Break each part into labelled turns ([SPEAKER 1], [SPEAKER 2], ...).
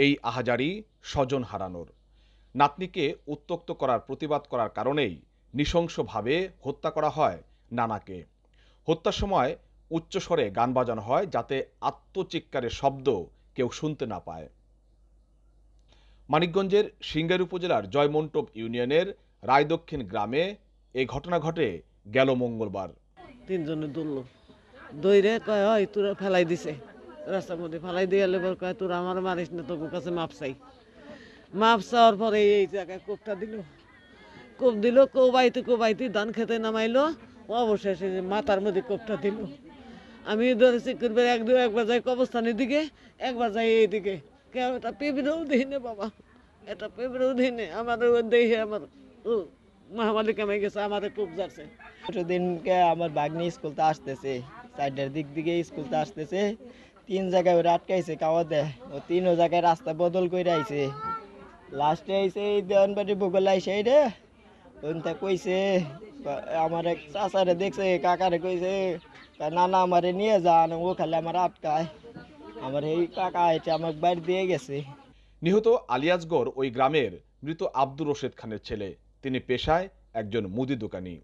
[SPEAKER 1] এই আহাজারি স্বজন হারানোর। নাতনিকে উত্ত্যক্ত করার প্রতিবাদ করার কারণেই নৃশংসভাবে হত্যা করা হয় নানাকে। হত্যার সময় উচ্চস্বরে গান বাজানো হয় যাতে আত্মচিৎকারের শব্দ কেউ শুনতে না পায়। মানিকগঞ্জের সিংগাইর উপজেলার জয়মন্টপ ইউনিয়নের রায়দক্ষিণ গ্রামে এই ঘটনা ঘটে গেল মঙ্গলবার।
[SPEAKER 2] তিনজনে দৌড়লো, দৌড়ে কয় হয় তোরা ফেলাই দিছে রাস্তার মধ্যে, ফেলাই দিয়ে এলে কয় তোরা আমার মারিস না, তোর কাছে মাপ চাই। মাপ চাওয়ার পরে এই জায়গায় কোপটা দিল, কোপ দিল, কোবাইতে ধান খেতে নামাইলো, অবশেষে মাথার মধ্যে কোপটা দিল। আমি ধরেছি করবে একবার যাই কবরস্থানের দিকে, একবার যাই এইদিকে, কেউ এটা পেঁপড়েও দিনে বাবা, এটা পেঁপড়েও দিনে আমার দেখে আমার মহামালিক কামাই গেছে, আমাদের খুব যাচ্ছে।
[SPEAKER 3] দিনকে আমার ভাগ্নি স্কুলতে আসতেছে, 4টার দিক দিকে স্কুলতে আসতেছে, 3 জায়গায় ওরা আটকাইছে কাওয়া দেয়, ও 3 জায়গায় রাস্তা বদল করে আইছে। লাস্টে আইছে এই দেওয়ানবাড়ি ভূগোল আইসে রে, ওনটা কইছে আমার এক চাচারে দেখছে, কাকারে কইছে না না আমারে নিয়ে যান, ও খালি আমার আটকায়। আমার এই কাকা এটা আমাকে বাড়ি দিয়ে গেছে।
[SPEAKER 1] নিহত আলিয়াজগর ওই গ্রামের মৃত আব্দুর রশিদ খানের ছেলে। তিনি পেশায় একজন মুদি দোকানি।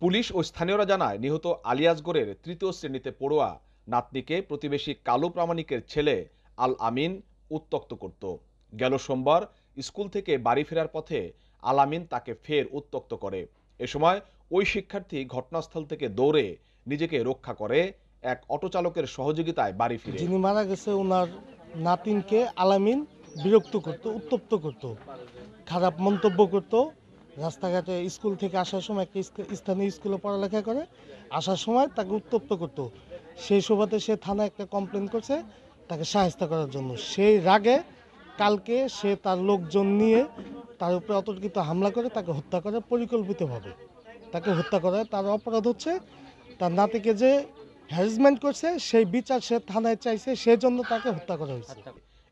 [SPEAKER 1] পুলিশ ও স্থানীয়রা জানায় নিহত আলিয়াজগরের 3য় শ্রেণীতে পড়ুয়া নাতনিকে প্রতিবেশী কালু প্রামাণিকের ছেলে আল আমিন উত্ত্যক্ত করত। গেল সোমবার স্কুল থেকে বাড়ি ফেরার পথে আল আমিন তাকে ফের উত্ত্যক্ত করে। এ সময় ওই শিক্ষার্থী ঘটনাস্থল থেকে দৌড়ে নিজেকে রক্ষা করে এক অটো চালকের সহযোগিতায় বাড়ি ফিরে।
[SPEAKER 4] যিনি মারা গেছে ওনার নাতিনকে আল আমিন বিরক্ত করত, উত্তপ্ত করত, খারাপ মন্তব্য করত। রাস্তাঘাটে স্কুল থেকে আসার সময় একটা স্থানীয় স্কুলে পড়ালেখা করে, আসার সময় তাকে উত্তপ্ত করত। সেই সুবাদে সে থানায় একটা কমপ্লেন করছে তাকে সাহায্য করার জন্য। সেই রাগে কালকে সে তার লোকজন নিয়ে তার উপরে অতর্কিত হামলা করে তাকে হত্যা করে পরিকল্পিতভাবে। তাকে হত্যা করে, তার অপরাধ হচ্ছে তার নাতিকে যে হ্যারাসমেন্ট করছে সেই বিচার সে থানায় চাইছে, সেই জন্য তাকে হত্যা করা হয়েছে।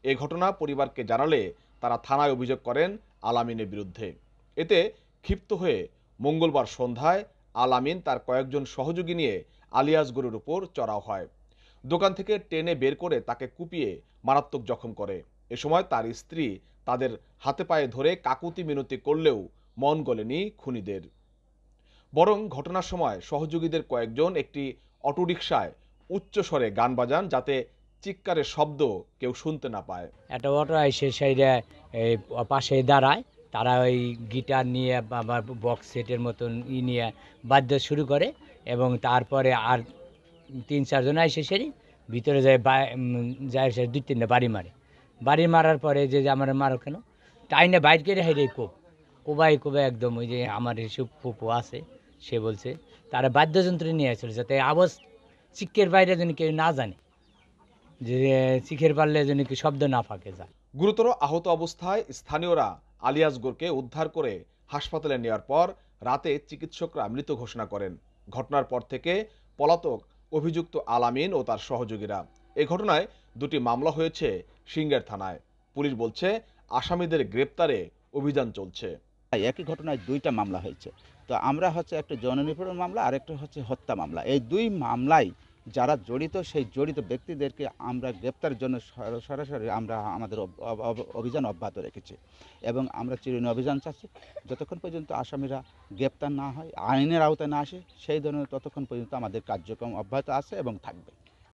[SPEAKER 1] এই ঘটনা পরিবারকে জানালে তারা থানায় অভিযোগ করেন আল আমিনের বিরুদ্ধে। এতে ক্ষিপ্ত হয়ে মঙ্গলবার সন্ধ্যায় আল আমিন তার কয়েকজন সহযোগী নিয়ে আলিয়াজগরের উপর চড়াও হয়। দোকান থেকে টেনে বের করে তাকে কুপিয়ে মারাত্মক জখম করে। এ সময় তার স্ত্রী তাদের হাতে পায়ে ধরে কাকুতি মিনতি করলেও মন গলেনি খুনিদের। বরং ঘটনার সময় সহযোগীদের কয়েকজন একটি অটোরিকশায় উচ্চস্বরে গান বাজান যাতে চিৎকারের শব্দ কেউ শুনতে না পায়।
[SPEAKER 5] একটা অটো এসে সাইডে পাশে দাঁড়ায়, তারা ওই গিটার নিয়ে বা বক্স সেটের মতন নিয়ে বাদ্য শুরু করে এবং তারপরে আর 3-4 জন এসে সেরি ভিতরে যায়, যায় 2-3টা বাড়ি মারার পরে যে আমার মারো কেন টাইনে বাইর করে হাইরে কোবাই একদম। ওই যে আমার এসব ফুপু আছে, সে বলছে তারা বাদ্যযন্ত্র নিয়ে আসছিল যাতে আওয়াজ চিকের বাইরে যেন কেউ না জানে, যে চিকের পারলে যেন কি শব্দ না ফাঁকে যায়।
[SPEAKER 1] গুরুতর আহত অবস্থায় স্থানীয়রা আলিয়াজগরকে উদ্ধার করে হাসপাতালে নেওয়ার পর রাতে চিকিৎসকরা মৃত ঘোষণা করেন। ঘটনার পর থেকে পলাতক অভিযুক্ত আল আমিন ও তার সহযোগীরা। এই ঘটনায় 2টি মামলা হয়েছে সিংগাইর থানায়। পুলিশ বলছে আসামিদের গ্রেপ্তারে অভিযান চলছে।
[SPEAKER 6] একই ঘটনায় 2টা মামলা হয়েছে। তো আমরা একটা জননিপীড়ন মামলা আর একটা হত্যা মামলা। এই 2 মামলায় যারা জড়িত, সেই জড়িত ব্যক্তিদেরকে আমরা গ্রেপ্তারের জন্য সরাসরি আমরা আমাদের অভিযান অব্যাহত রেখেছি এবং আমরা চিরুনি অভিযান চাচ্ছি যতক্ষণ পর্যন্ত আসামিরা গ্রেপ্তার না হয়, আইনের আওতায় না আসে, সেই ধরনের ততক্ষণ পর্যন্ত আমাদের কার্যক্রম অব্যাহত আছে এবং থাকবে।